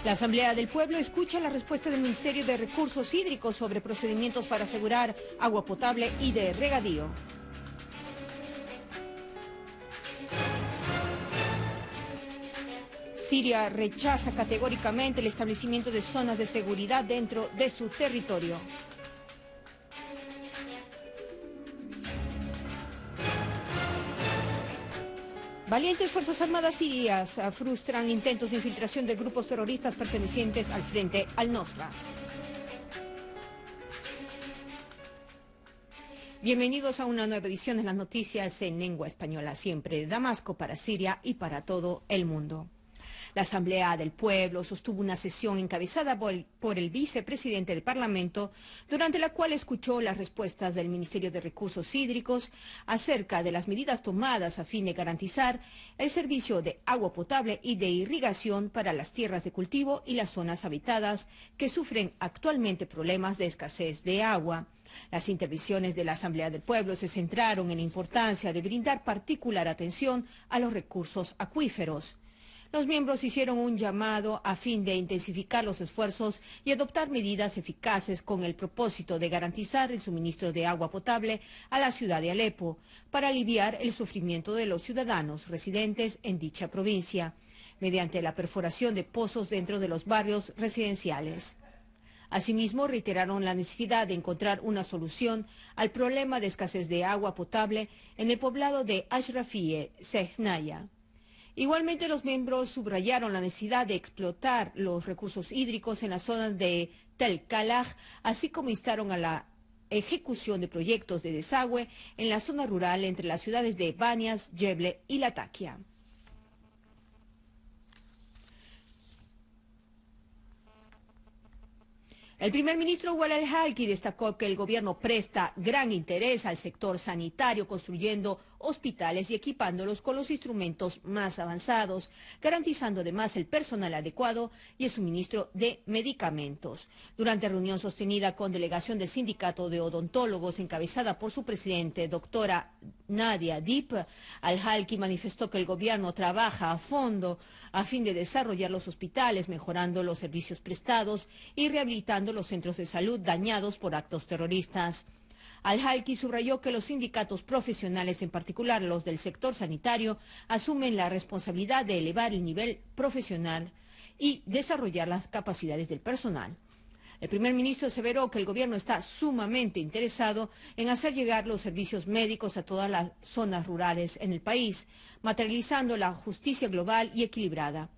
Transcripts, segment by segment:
La Asamblea del Pueblo escucha la respuesta del Ministerio de Recursos Hídricos sobre procedimientos para asegurar agua potable y de regadío. Siria rechaza categóricamente el establecimiento de zonas de seguridad dentro de su territorio. Valientes Fuerzas Armadas sirias frustran intentos de infiltración de grupos terroristas pertenecientes al Frente al-Nusra. Bienvenidos a una nueva edición de las noticias en lengua española, siempre de Damasco para Siria y para todo el mundo. La Asamblea del Pueblo sostuvo una sesión encabezada por el vicepresidente del Parlamento, durante la cual escuchó las respuestas del Ministerio de Recursos Hídricos acerca de las medidas tomadas a fin de garantizar el servicio de agua potable y de irrigación para las tierras de cultivo y las zonas habitadas que sufren actualmente problemas de escasez de agua. Las intervenciones de la Asamblea del Pueblo se centraron en la importancia de brindar particular atención a los recursos acuíferos. Los miembros hicieron un llamado a fin de intensificar los esfuerzos y adoptar medidas eficaces con el propósito de garantizar el suministro de agua potable a la ciudad de Alepo para aliviar el sufrimiento de los ciudadanos residentes en dicha provincia, mediante la perforación de pozos dentro de los barrios residenciales. Asimismo, reiteraron la necesidad de encontrar una solución al problema de escasez de agua potable en el poblado de Ashrafie Sehnaya. Igualmente, los miembros subrayaron la necesidad de explotar los recursos hídricos en la zona de Tel Kalaj, así como instaron a la ejecución de proyectos de desagüe en la zona rural entre las ciudades de Banias, Yeble y Latakia. El primer ministro Walal Halki destacó que el gobierno presta gran interés al sector sanitario, construyendo hospitales y equipándolos con los instrumentos más avanzados, garantizando además el personal adecuado y el suministro de medicamentos. Durante reunión sostenida con delegación del Sindicato de Odontólogos, encabezada por su presidente, doctora Nadia Deep, Al-Halki manifestó que el gobierno trabaja a fondo a fin de desarrollar los hospitales, mejorando los servicios prestados y rehabilitando los centros de salud dañados por actos terroristas. Al-Halki subrayó que los sindicatos profesionales, en particular los del sector sanitario, asumen la responsabilidad de elevar el nivel profesional y desarrollar las capacidades del personal. El primer ministro aseveró que el gobierno está sumamente interesado en hacer llegar los servicios médicos a todas las zonas rurales en el país, materializando la justicia global y equilibrada.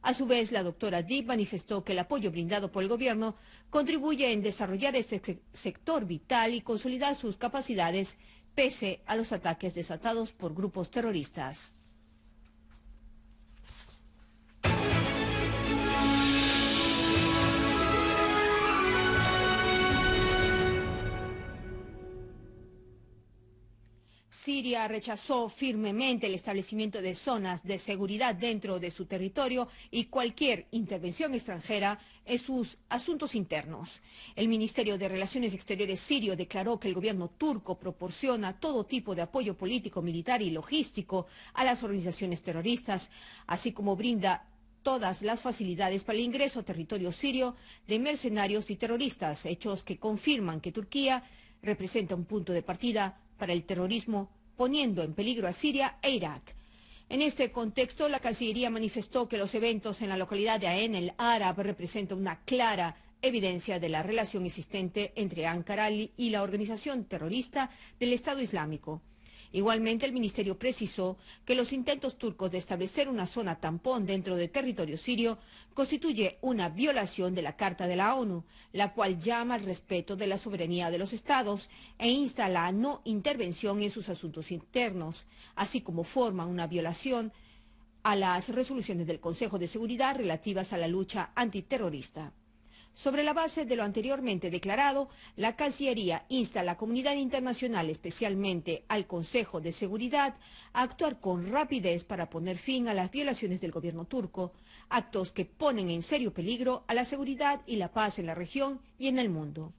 A su vez, la doctora Deep manifestó que el apoyo brindado por el gobierno contribuye en desarrollar este sector vital y consolidar sus capacidades pese a los ataques desatados por grupos terroristas. Siria rechazó firmemente el establecimiento de zonas de seguridad dentro de su territorio y cualquier intervención extranjera en sus asuntos internos. El Ministerio de Relaciones Exteriores sirio declaró que el gobierno turco proporciona todo tipo de apoyo político, militar y logístico a las organizaciones terroristas, así como brinda todas las facilidades para el ingreso a territorio sirio de mercenarios y terroristas, hechos que confirman que Turquía representa un punto de partida para el terrorismo, poniendo en peligro a Siria e Irak. En este contexto, la Cancillería manifestó que los eventos en la localidad de Ain el Arab representan una clara evidencia de la relación existente entre Ankara y la organización terrorista del Estado Islámico. Igualmente, el ministerio precisó que los intentos turcos de establecer una zona tampón dentro del territorio sirio constituye una violación de la Carta de la ONU, la cual llama al respeto de la soberanía de los estados e insta a la no intervención en sus asuntos internos, así como forma una violación a las resoluciones del Consejo de Seguridad relativas a la lucha antiterrorista. Sobre la base de lo anteriormente declarado, la Cancillería insta a la comunidad internacional, especialmente al Consejo de Seguridad, a actuar con rapidez para poner fin a las violaciones del gobierno turco, actos que ponen en serio peligro a la seguridad y la paz en la región y en el mundo.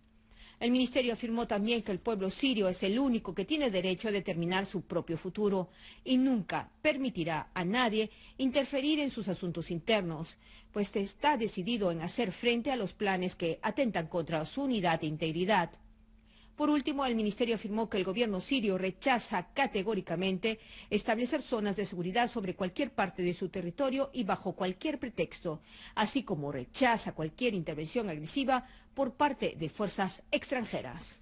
El ministerio afirmó también que el pueblo sirio es el único que tiene derecho a determinar su propio futuro y nunca permitirá a nadie interferir en sus asuntos internos, pues está decidido en hacer frente a los planes que atentan contra su unidad e integridad. Por último, el ministerio afirmó que el gobierno sirio rechaza categóricamente establecer zonas de seguridad sobre cualquier parte de su territorio y bajo cualquier pretexto, así como rechaza cualquier intervención agresiva por parte de fuerzas extranjeras.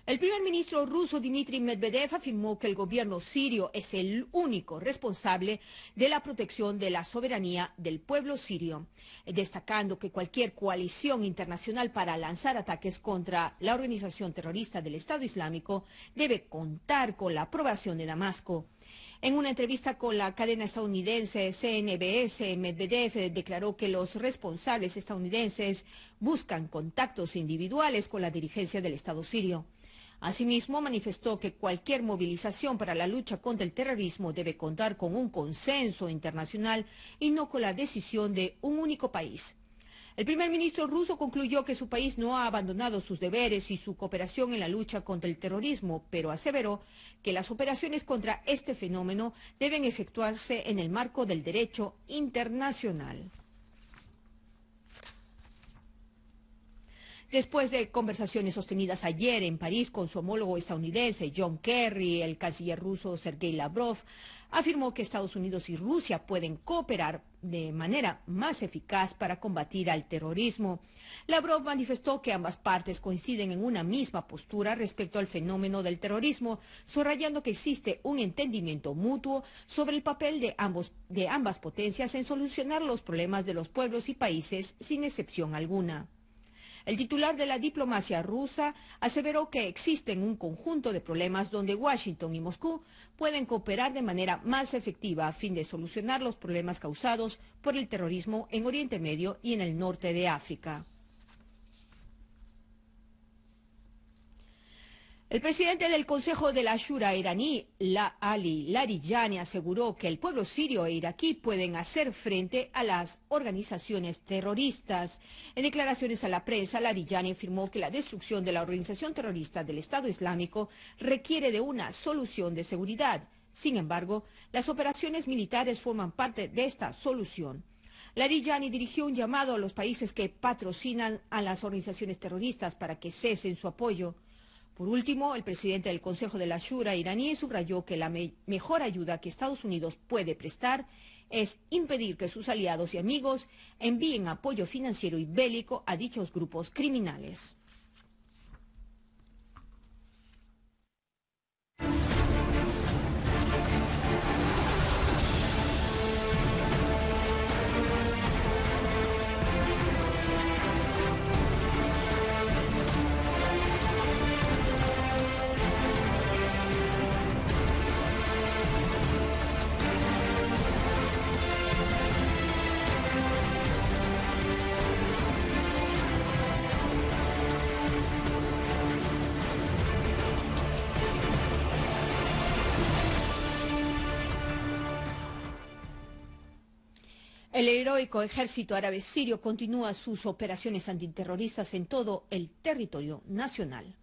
El primer ministro ruso Dmitry Medvedev afirmó que el gobierno sirio es el único responsable de la protección de la soberanía del pueblo sirio, destacando que cualquier coalición internacional para lanzar ataques contra la organización terrorista del Estado Islámico debe contar con la aprobación de Damasco. En una entrevista con la cadena estadounidense CNBS, Medvedev declaró que los responsables estadounidenses buscan contactos individuales con la dirigencia del Estado sirio. Asimismo, manifestó que cualquier movilización para la lucha contra el terrorismo debe contar con un consenso internacional y no con la decisión de un único país. El primer ministro ruso concluyó que su país no ha abandonado sus deberes y su cooperación en la lucha contra el terrorismo, pero aseveró que las operaciones contra este fenómeno deben efectuarse en el marco del derecho internacional. Después de conversaciones sostenidas ayer en París con su homólogo estadounidense John Kerry, el canciller ruso Sergei Lavrov afirmó que Estados Unidos y Rusia pueden cooperar de manera más eficaz para combatir al terrorismo. Lavrov manifestó que ambas partes coinciden en una misma postura respecto al fenómeno del terrorismo, subrayando que existe un entendimiento mutuo sobre el papel de ambas potencias en solucionar los problemas de los pueblos y países sin excepción alguna. El titular de la diplomacia rusa aseveró que existen un conjunto de problemas donde Washington y Moscú pueden cooperar de manera más efectiva a fin de solucionar los problemas causados por el terrorismo en Oriente Medio y en el norte de África. El presidente del Consejo de la Shura iraní, Ali Larijani, aseguró que el pueblo sirio e iraquí pueden hacer frente a las organizaciones terroristas. En declaraciones a la prensa, Larijani afirmó que la destrucción de la organización terrorista del Estado Islámico requiere de una solución de seguridad. Sin embargo, las operaciones militares forman parte de esta solución. Larijani dirigió un llamado a los países que patrocinan a las organizaciones terroristas para que cesen su apoyo. Por último, el presidente del Consejo de la Shura iraní subrayó que la mejor ayuda que Estados Unidos puede prestar es impedir que sus aliados y amigos envíen apoyo financiero y bélico a dichos grupos criminales. El heroico ejército árabe sirio continúa sus operaciones antiterroristas en todo el territorio nacional.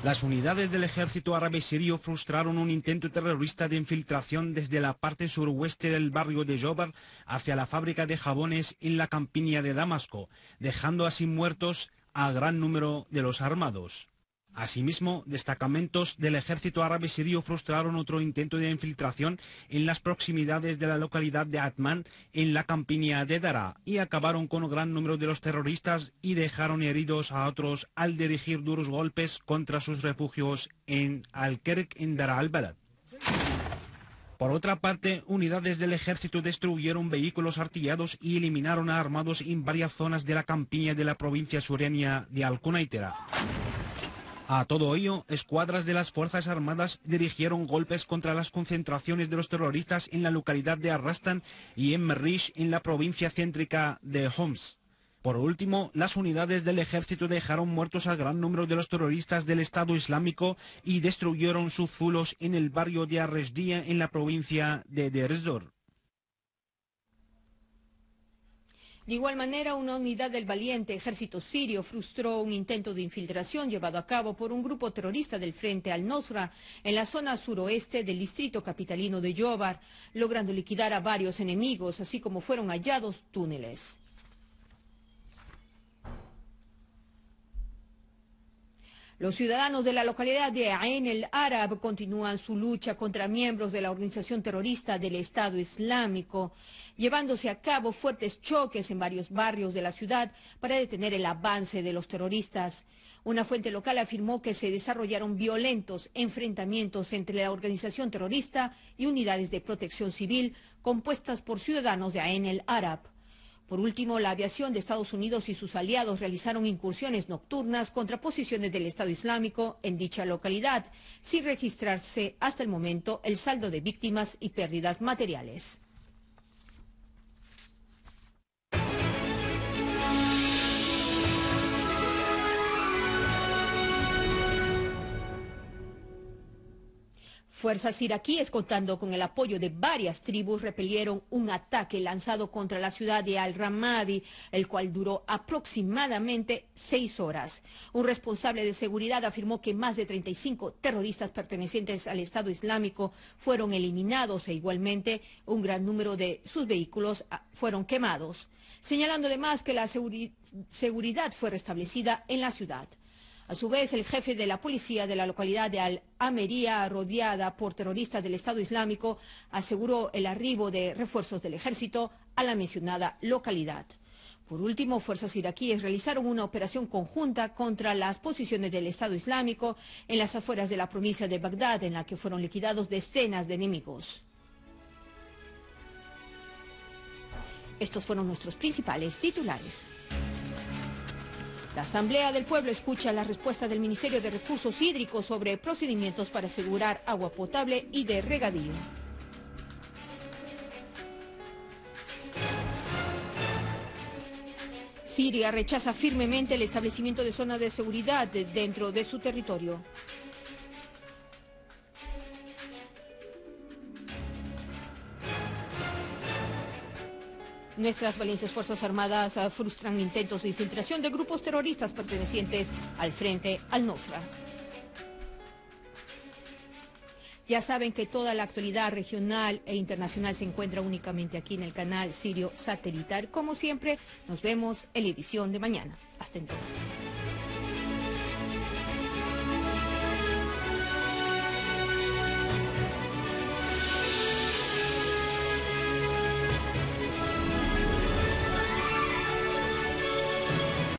Las unidades del ejército árabe sirio frustraron un intento terrorista de infiltración desde la parte suroeste del barrio de Jobar hacia la fábrica de jabones en la campiña de Damasco, dejando así muertos a gran número de los armados. Asimismo, destacamentos del ejército árabe sirio frustraron otro intento de infiltración en las proximidades de la localidad de Atman, en la campiña de Daraa, y acabaron con un gran número de los terroristas y dejaron heridos a otros al dirigir duros golpes contra sus refugios en Al-Kerk, en Daraa al-Balad. Por otra parte, unidades del ejército destruyeron vehículos artillados y eliminaron a armados en varias zonas de la campiña de la provincia sureña de Al-Quneitra. A todo ello, escuadras de las Fuerzas Armadas dirigieron golpes contra las concentraciones de los terroristas en la localidad de Arrastan y en Merrish, en la provincia céntrica de Homs. Por último, las unidades del ejército dejaron muertos al gran número de los terroristas del Estado Islámico y destruyeron sus zulos en el barrio de Arresdía en la provincia de Deir ez-Zor. De igual manera, una unidad del valiente ejército sirio frustró un intento de infiltración llevado a cabo por un grupo terrorista del Frente al-Nosra en la zona suroeste del distrito capitalino de Yobar, logrando liquidar a varios enemigos, así como fueron hallados túneles. Los ciudadanos de la localidad de Ain el-Arab continúan su lucha contra miembros de la organización terrorista del Estado Islámico, llevándose a cabo fuertes choques en varios barrios de la ciudad para detener el avance de los terroristas. Una fuente local afirmó que se desarrollaron violentos enfrentamientos entre la organización terrorista y unidades de protección civil compuestas por ciudadanos de Ain el-Arab. Por último, la aviación de Estados Unidos y sus aliados realizaron incursiones nocturnas contra posiciones del Estado Islámico en dicha localidad, sin registrarse hasta el momento el saldo de víctimas y pérdidas materiales. Fuerzas iraquíes, contando con el apoyo de varias tribus, repelieron un ataque lanzado contra la ciudad de Al-Ramadi, el cual duró aproximadamente 6 horas. Un responsable de seguridad afirmó que más de 35 terroristas pertenecientes al Estado Islámico fueron eliminados e igualmente un gran número de sus vehículos fueron quemados, señalando además que la seguridad fue restablecida en la ciudad. A su vez, el jefe de la policía de la localidad de Al-Ameria, rodeada por terroristas del Estado Islámico, aseguró el arribo de refuerzos del ejército a la mencionada localidad. Por último, fuerzas iraquíes realizaron una operación conjunta contra las posiciones del Estado Islámico en las afueras de la provincia de Bagdad, en la que fueron liquidados decenas de enemigos. Estos fueron nuestros principales titulares. La Asamblea del Pueblo escucha la respuesta del Ministerio de Recursos Hídricos sobre procedimientos para asegurar agua potable y de regadío. Siria rechaza firmemente el establecimiento de zonas de seguridad dentro de su territorio. Nuestras valientes Fuerzas Armadas frustran intentos de infiltración de grupos terroristas pertenecientes al Frente al-Nosra. Ya saben que toda la actualidad regional e internacional se encuentra únicamente aquí en el canal Sirio Satelital. Como siempre, nos vemos en la edición de mañana. Hasta entonces.